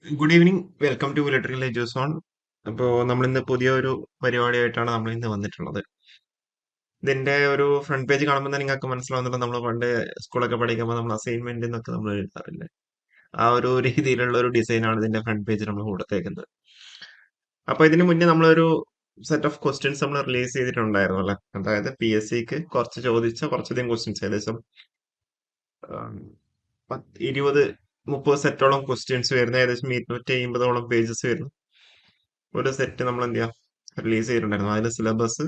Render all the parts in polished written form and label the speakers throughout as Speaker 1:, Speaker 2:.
Speaker 1: Good evening. Welcome to electrical edus on. അപ്പോൾ നമ്മളിന്ന് പുതിയൊരു പരിപാടിയായിട്ടാണ് നമ്മൾ ഇന്ന് വന്നിട്ടുള്ളത്. ഇതിന്റെ ഒരു ഫ്രണ്ട് പേജ് കാണുമ്പോൾ തന്നെ നിങ്ങൾക്ക് മനസ്സിലാവുന്നുണ്ട്, നമ്മൾ പണ്ട് സ്കൂളൊക്കെ പഠിക്കുമ്പോൾ നമ്മൾ അസൈൻമെന്റ് എന്നൊക്കെ നമ്മൾ എഴുതാറില്ലേ, ആ ഒരു രീതിയിലുള്ള ഒരു ഡിസൈനാണ് ഇതിന്റെ ഫ്രണ്ട് പേജിൽ നമ്മൾ കൊടുത്തേക്കുന്നത്. അപ്പൊ ഇതിന് മുന്നേ നമ്മളൊരു സെറ്റ് ഓഫ് ക്വസ്റ്റ്യൻസ് നമ്മൾ റിലീസ് ചെയ്തിട്ടുണ്ടായിരുന്നു അല്ലെ. അതായത് PSCക്ക് കുറച്ച് ചോദിച്ച കുറച്ചധികം ക്വസ്റ്റ്യൻസ്, ഏകദേശം 20-30 സെറ്റോളം ക്വസ്റ്റ്യൻസ് വരുന്ന, ഏകദേശം 250ഓളം പേജസ് വരുന്നു ഒരു സെറ്റ് നമ്മൾ എന്ത് ചെയ്യാം റിലീസ് ചെയ്തിട്ടുണ്ടായിരുന്നു. അതിന്റെ സിലബസ്,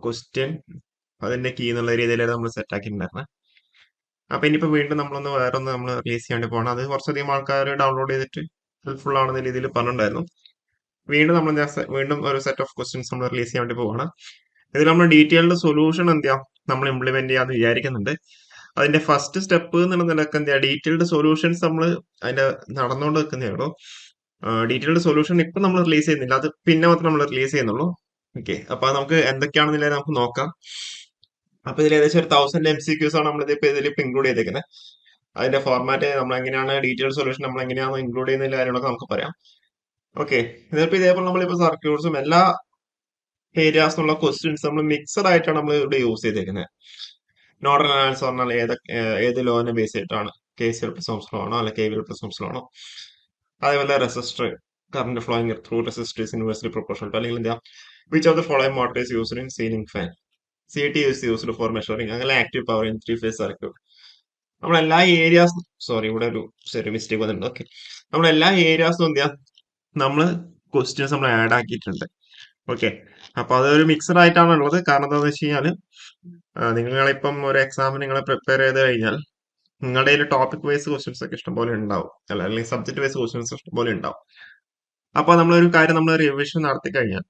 Speaker 1: ക്വസ്റ്റ്യൻ, അതിന്റെ കീ എന്നുള്ള രീതിയിലാണ് നമ്മൾ സെറ്റ് ആക്കിയിട്ടുണ്ടായിരുന്നത്. അപ്പൊ ഇനിയിപ്പോ വീണ്ടും നമ്മളൊന്ന് വേറൊന്ന് നമ്മൾ റിലീസ് ചെയ്യാണ്ട് പോകണം. അത് കുറച്ചധികം ആൾക്കാർ ഡൗൺലോഡ് ചെയ്തിട്ട് ഹെൽപ്ഫുൾ ആണെന്ന രീതിയിൽ പറഞ്ഞിട്ടുണ്ടായിരുന്നു. വീണ്ടും നമ്മൾ വീണ്ടും ഒരു സെറ്റ് ഓഫ് ക്വസ്റ്റ്യൻസ് നമ്മൾ റിലീസ് ചെയ്യാൻ വേണ്ടി പോവാണ്. ഇതിൽ നമ്മൾ ഡീറ്റെയിൽഡ് സൊല്യൂഷൻ എന്ത് ചെയ്യാം നമ്മൾ ഇംപ്ലിമെന്റ് ചെയ്യാന്ന് വിചാരിക്കുന്നുണ്ട്. അതിന്റെ ഫസ്റ്റ് സ്റ്റെപ്പ് എന്നുള്ള നിലക്ക് എന്ത് ചെയ്യാം, ഡീറ്റെയിൽഡ് സൊല്യൂഷൻസ് നമ്മൾ അതിന്റെ നടന്നുകൊണ്ട് നിൽക്കുന്നേ ഉള്ളൂ. ഡീറ്റെയിൽഡ് സൊല്യൂഷൻ ഇപ്പൊ നമ്മൾ റിലീസ് ചെയ്യുന്നില്ല, അത് പിന്നെ മാത്രം നമ്മൾ റിലീസ് ചെയ്യുന്നുള്ളൂ. ഓക്കെ, അപ്പൊ അത് നമുക്ക് എന്തൊക്കെയാണെന്നില്ല നമുക്ക് നോക്കാം. അപ്പൊ ഇതിൽ ഏകദേശം ഒരു 1000 MCQs ആണ് നമ്മൾ ഇതിലിപ്പോ ഇൻക്ലൂഡ് ചെയ്തേക്കുന്നത്. അതിന്റെ ഫോർമാറ്റ് നമ്മൾ എങ്ങനെയാണ്, ഡീറ്റെയിൽ സൊല്യൂഷൻ നമ്മൾ എങ്ങനെയാണ് ഇൻക്ലൂഡ് ചെയ്യുന്ന കാര്യങ്ങളൊക്കെ നമുക്ക് പറയാം. ഓക്കെ, ഇതിപ്പോ ഇതേപോലെ നമ്മളിപ്പോ സർക്യൂട്ട്സും എല്ലാ ഏരിയാസിനുള്ള ക്വസ്റ്റ്യൻസ് നമ്മൾ മിക്സഡ് ആയിട്ടാണ് നമ്മൾ ഇവിടെ യൂസ് ചെയ്തേക്കുന്നത്. നോഡൽ അനാലിസിസ് പറഞ്ഞാൽ ഏത് ലോനെ ബേസ് ചെയ്തിട്ടാണ്, KCL പ്ലസ് ഓംസ് ലോ ആണോ അല്ലെ KVL പ്ലസ് ഓംസ് ലോ ആണോ. അതേപോലെ resistor, current flowing through resistor is inversely proportional to, അല്ലെങ്കിൽ എന്താ, which of the following motor is used in ceiling fan. CT is used for measuring, അങ്ങനെ active power in 3 phase circuit. നമ്മളെല്ലാ areas, sorry ഇവിടെ ഒരു ചെറിയ mistake വന്നിട്ടുണ്ട്. Okay, നമ്മളെല്ലാ ഏരിയാസും എന്ത് ചെയ്യാം നമ്മള് ക്വസ്റ്റ്യൻസ് നമ്മൾ ആഡ് ആക്കിയിട്ടുണ്ട്. ഓക്കെ, അപ്പൊ അതൊരു മിക്സഡ് ആയിട്ടാണ് ഉള്ളത്. കാരണം എന്താണെന്ന് വെച്ച് കഴിഞ്ഞാൽ, നിങ്ങളിപ്പം ഒരു എക്സാമിന് നിങ്ങളെ പ്രിപ്പയർ ചെയ്ത് കഴിഞ്ഞാൽ നിങ്ങളുടെ കയ്യിൽ ടോപ്പിക് വൈസ് ക്വസ്റ്റ്യൻസ് ഒക്കെ ഇഷ്ടംപോലെ ഉണ്ടാവും, അല്ലെങ്കിൽ സബ്ജക്ട് വൈസ് ക്വസ്റ്റ്യൻസ് ഇഷ്ടംപോലെ ഉണ്ടാവും. അപ്പൊ നമ്മളൊരു കാര്യം, നമ്മൾ റിവിഷൻ നടത്തി കഴിഞ്ഞാൽ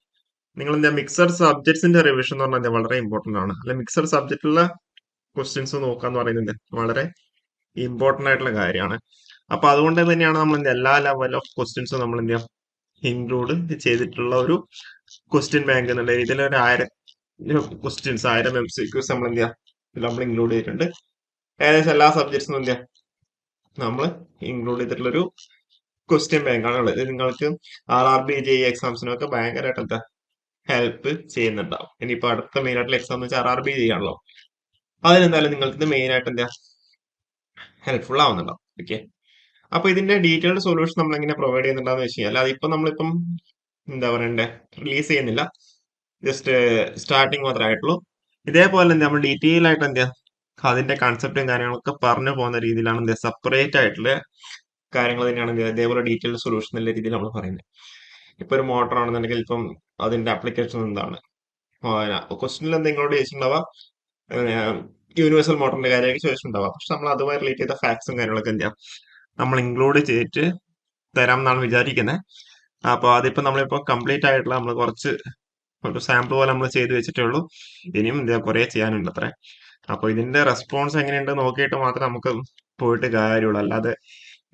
Speaker 1: നിങ്ങൾ എന്താ, മിക്സഡ് സബ്ജക്ട്സിന്റെ റിവിഷൻ എന്ന് പറഞ്ഞാൽ വളരെ ഇമ്പോർട്ടന്റ് ആണ്. അല്ലെ, മിക്സഡ് സബ്ജക്റ്റിലുള്ള ക്വസ്റ്റ്യൻസ് നോക്കാന്ന് പറയുന്നത് വളരെ ഇമ്പോർട്ടന്റ് ആയിട്ടുള്ള കാര്യമാണ്. അപ്പൊ അതുകൊണ്ട് തന്നെയാണ് നമ്മൾ എല്ലാ ലെവൽ ഓഫ് ക്വസ്റ്റ്യൻസും നമ്മൾ എന്ത് ചെയ്യാം ഇൻക്ലൂഡ് ചെയ്തിട്ടുള്ള ഒരു ക്വസ്റ്റ്യൻ ബാങ്ക് എന്നുള്ള രീതിയിൽ ഒരു 1000 ക്വസ്റ്റ്യൻസ്, 1000 MCQs നമ്മൾ എന്ത് ചെയ്യാം നമ്മൾ ഇൻക്ലൂഡ് ചെയ്തിട്ടുണ്ട്. ഏകദേശം എല്ലാ സബ്ജക്ട്സും എന്ത് ചെയ്യാം നമ്മൾ ഇൻക്ലൂഡ് ചെയ്തിട്ടുള്ള ഒരു ക്വസ്റ്റ്യൻ ബാങ്ക് ആണ് ഉള്ളത്. ഇത് നിങ്ങൾക്ക് RRB JE എക്സാംസിനൊക്കെ ഭയങ്കരമായിട്ട് എന്താ ഹെൽപ്പ് ചെയ്യുന്നുണ്ടാവും. ഇനിയിപ്പോ അടുത്ത മെയിൻ ആയിട്ടുള്ള എക്സാം എന്ന് വെച്ചാൽ RRB ചെയ്യാണല്ലോ, അതിനെന്തായാലും നിങ്ങൾക്ക് ഇത് മെയിൻ ആയിട്ട് എന്താ ഹെൽപ്ഫുൾ ആവുന്നുണ്ടാവും. ഓക്കെ, അപ്പൊ ഇതിന്റെ ഡീറ്റെയിൽഡ് സൊല്യൂഷൻ നമ്മൾ എങ്ങനെ പ്രൊവൈഡ് ചെയ്യുന്നുണ്ടാന്ന് വെച്ച് കഴിഞ്ഞാൽ, അതിപ്പോ നമ്മളിപ്പം എന്താ പറയണ്ടേ റിലീസ് ചെയ്യുന്നില്ല, ജസ്റ്റ് സ്റ്റാർട്ടിങ് മാത്രമേ ആയിട്ടുള്ളൂ. ഇതേപോലെ എന്താ നമ്മൾ ഡീറ്റെയിൽ ആയിട്ട് എന്താ അതിന്റെ കൺസെപ്റ്റും കാര്യങ്ങളൊക്കെ പറഞ്ഞു പോകുന്ന രീതിയിലാണ് എന്താ സെപ്പറേറ്റ് ആയിട്ടുള്ള കാര്യങ്ങൾ തന്നെയാണ് ഇതേപോലെ ഡീറ്റെയിൽഡ് സൊല്യൂഷൻ എന്നുള്ള രീതിയിൽ നമ്മൾ പറയുന്നത്. ഇപ്പൊ ഒരു മോട്ടർ ആണെന്നുണ്ടെങ്കിൽ ഇപ്പം അതിന്റെ ആപ്ലിക്കേഷൻ എന്താണ്, ക്വസ്റ്റനിൽ എന്തെങ്കിലും ചോദിച്ചിട്ടുണ്ടാവാം, യൂണിവേഴ്സൽ മോട്ടറിന്റെ കാര്യമായിട്ട് ചോദിച്ചിട്ടുണ്ടാവാം. പക്ഷെ നമ്മൾ അതുമായി റിലേറ്റ് ചെയ്ത ഫാക്ട്സും കാര്യങ്ങളൊക്കെ എന്ത് ചെയ്യാം നമ്മൾ ഇൻക്ലൂഡ് ചെയ്തിട്ട് തരാം എന്നാണ് വിചാരിക്കുന്നത്. അപ്പൊ അതിപ്പോ നമ്മളിപ്പോ കംപ്ലീറ്റ് ആയിട്ടുള്ള നമ്മൾ കുറച്ച് ഒരു സാമ്പിൾ പോലെ നമ്മൾ ചെയ്ത് വെച്ചിട്ടേ ഉള്ളൂ. ഇനിയും എന്താ കുറെ ചെയ്യാനുണ്ട് അത്രേ. അപ്പൊ ഇതിന്റെ റെസ്പോൺസ് എങ്ങനെയുണ്ട് നോക്കിയിട്ട് മാത്രമേ നമുക്ക് പോയിട്ട് കാര്യമുള്ളൂ. അല്ലാതെ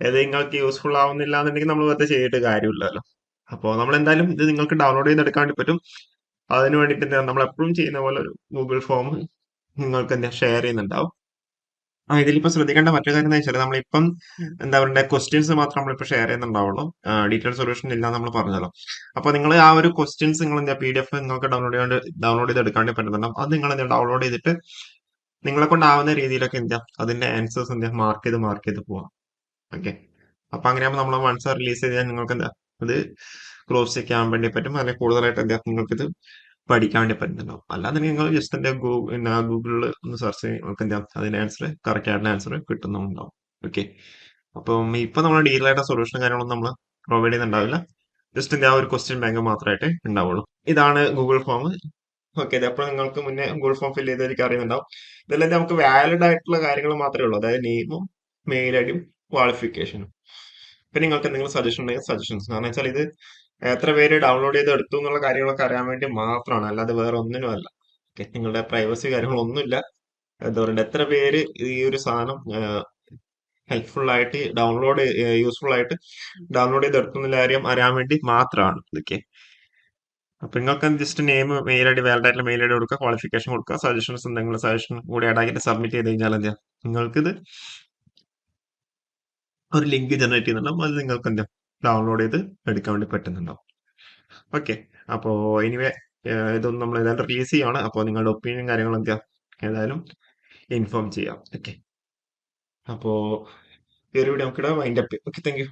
Speaker 1: ഇത് നിങ്ങൾക്ക് യൂസ്ഫുൾ ആവുന്നില്ല എന്നുണ്ടെങ്കിൽ നമ്മൾ വെറുതെ ചെയ്തിട്ട് കാര്യമില്ലല്ലോ. അപ്പോൾ നമ്മൾ എന്തായാലും ഇത് നിങ്ങൾക്ക് ഡൗൺലോഡ് ചെയ്തെടുക്കാൻ വേണ്ടി പറ്റും. അതിന് വേണ്ടിയിട്ട് എന്താ നമ്മൾ എപ്പോഴും ചെയ്യുന്ന പോലെ ഒരു ഗൂഗിൾ ഫോം നിങ്ങൾക്ക് എന്താ ഷെയർ ചെയ്യുന്നുണ്ടാവും. ഇതിലിപ്പോ ശ്രദ്ധിക്കേണ്ട മറ്റൊരു കാര്യം എന്ന് വെച്ചാൽ, നമ്മളിപ്പം എന്താ പറയുക ക്വസ്റ്റ്യൻസ് മാത്രം നമ്മളിപ്പോ ഷെയർ ചെയ്യുന്നുണ്ടാവുള്ളൂ, ഡീറ്റെയിൽ സൊല്യൂഷൻ ഇല്ല നമ്മൾ പറഞ്ഞല്ലോ. അപ്പൊ നിങ്ങൾ ആ ഒരു ക്വസ്റ്റ്യൻസ് നിങ്ങൾ എന്താ PDF നിങ്ങൾക്ക് ഡൗൺലോഡ് ചെയ്ത് എടുക്കാണ്ട് പറ്റുന്നുണ്ടാവും. അത് നിങ്ങൾ എന്താ ഡൗൺലോഡ് ചെയ്തിട്ട് നിങ്ങളെ കൊണ്ടാവുന്ന രീതിയിലൊക്കെ എന്താ അതിന്റെ ആൻസേഴ്സ് എന്താ മാർക്ക് ചെയ്ത് പോവാം. ഓക്കെ, അപ്പൊ അങ്ങനെയാകുമ്പോൾ നമ്മൾ വൺസ് റിലീസ് ചെയ്താൽ നിങ്ങൾക്ക് എന്താ അത് ക്ലോസ് ചെയ്യാൻ വേണ്ടി പറ്റും, അല്ലെങ്കിൽ കൂടുതലായിട്ട് എന്താ നിങ്ങൾക്ക് ഇത് പഠിക്കാൻ വേണ്ടി പറ്റുന്നുണ്ടാവും. അല്ലാതെ നിങ്ങൾ ജസ്റ്റ് എന്റെ ഗൂഗിളിൽ ഒന്ന് സെർച്ച് ചെയ്യും, നിങ്ങൾക്ക് എന്താ അതിന്റെ ആൻസർ, കറക്റ്റ് ആയിട്ടുള്ള ആൻസർ കിട്ടുന്നുണ്ടാവും. ഓക്കെ, അപ്പം ഇപ്പൊ നമ്മൾ ഡീറ്റെയിൽ ആയിട്ട് സൊല്യൂഷൻ കാര്യങ്ങളൊന്നും നമ്മൾ പ്രൊവൈഡ് ചെയ്യുന്നുണ്ടാവില്ല. ജസ്റ്റ് എന്താ ഒരു ക്വസ്റ്റ്യൻ ബാങ്ക് മാത്രമായിട്ട് ഉണ്ടാവുള്ളൂ. ഇതാണ് ഗൂഗിൾ ഫോം. ഓക്കെ, ഇത് എപ്പോഴും നിങ്ങൾക്ക് മുന്നേ ഗൂഗിൾ ഫോം ഫില്ല് ചെയ്തവർക്ക് അറിയുന്നുണ്ടാവും. ഇതെല്ലാം നമുക്ക് വാലിഡ് ആയിട്ടുള്ള കാര്യങ്ങൾ മാത്രമേ ഉള്ളൂ, അതായത് നെയിമും മെയിൽ ഐഡിയും ക്വാളിഫിക്കേഷനും. പിന്നെ നിങ്ങൾക്ക് എന്തെങ്കിലും സജഷൻ ഉണ്ടെങ്കിൽ സജഷൻസ്, കാരണം വെച്ചാൽ ഇത് എത്ര പേര് ഡൗൺലോഡ് ചെയ്ത് എടുത്തു എന്നുള്ള കാര്യങ്ങളൊക്കെ അറിയാൻ വേണ്ടി മാത്രമാണ്, അല്ലാതെ വേറെ ഒന്നിനും അല്ല. ഓക്കെ, നിങ്ങളുടെ പ്രൈവസി കാര്യങ്ങളൊന്നുമില്ല. എന്താ പറയുക, എത്ര പേര് ഈ ഒരു സാധനം ഹെൽപ്ഫുൾ ആയിട്ട് യൂസ്ഫുൾ ആയിട്ട് ഡൗൺലോഡ് ചെയ്ത് എടുക്കുന്നുള്ള കാര്യം അറിയാൻ വേണ്ടി മാത്രമാണ് ഇതൊക്കെ. അപ്പൊ നിങ്ങൾക്ക് just name, mail ID, valid ആയിട്ടുള്ള മെയിൽ ഐഡി കൊടുക്കുക, ക്വാളിഫിക്കേഷൻ കൊടുക്കുക, സജഷൻസ് എന്തെങ്കിലും സജഷൻ കൂടി ആഡ് ആക്കിയിട്ട് സബ്മിറ്റ് ചെയ്ത് കഴിഞ്ഞാൽ എന്താ നിങ്ങൾക്കിത് ഒരു ലിങ്ക് ജനറേറ്റ് ചെയ്യുന്നുണ്ടാവും. അത് നിങ്ങൾക്ക് എന്താ ഡൗൺലോഡ് ചെയ്ത് എടുക്കാൻ വേണ്ടി പറ്റുന്നുണ്ടാവും. ഓക്കെ. അപ്പോൾ എനിവേ ഇതൊന്നും നമ്മൾ ഏതാണ്ട് റിലീസ് ചെയ്യാണ്. അപ്പോൾ നിങ്ങളുടെ ഒപ്പീനിയൻ കാര്യങ്ങളൊക്കെ ഏതായാലും ഇൻഫോം ചെയ്യാം. ഓക്കെ. അപ്പോൾ ഈ ഒരു വീഡിയോ നമുക്കിവിടെ wind up. Okay, thank you.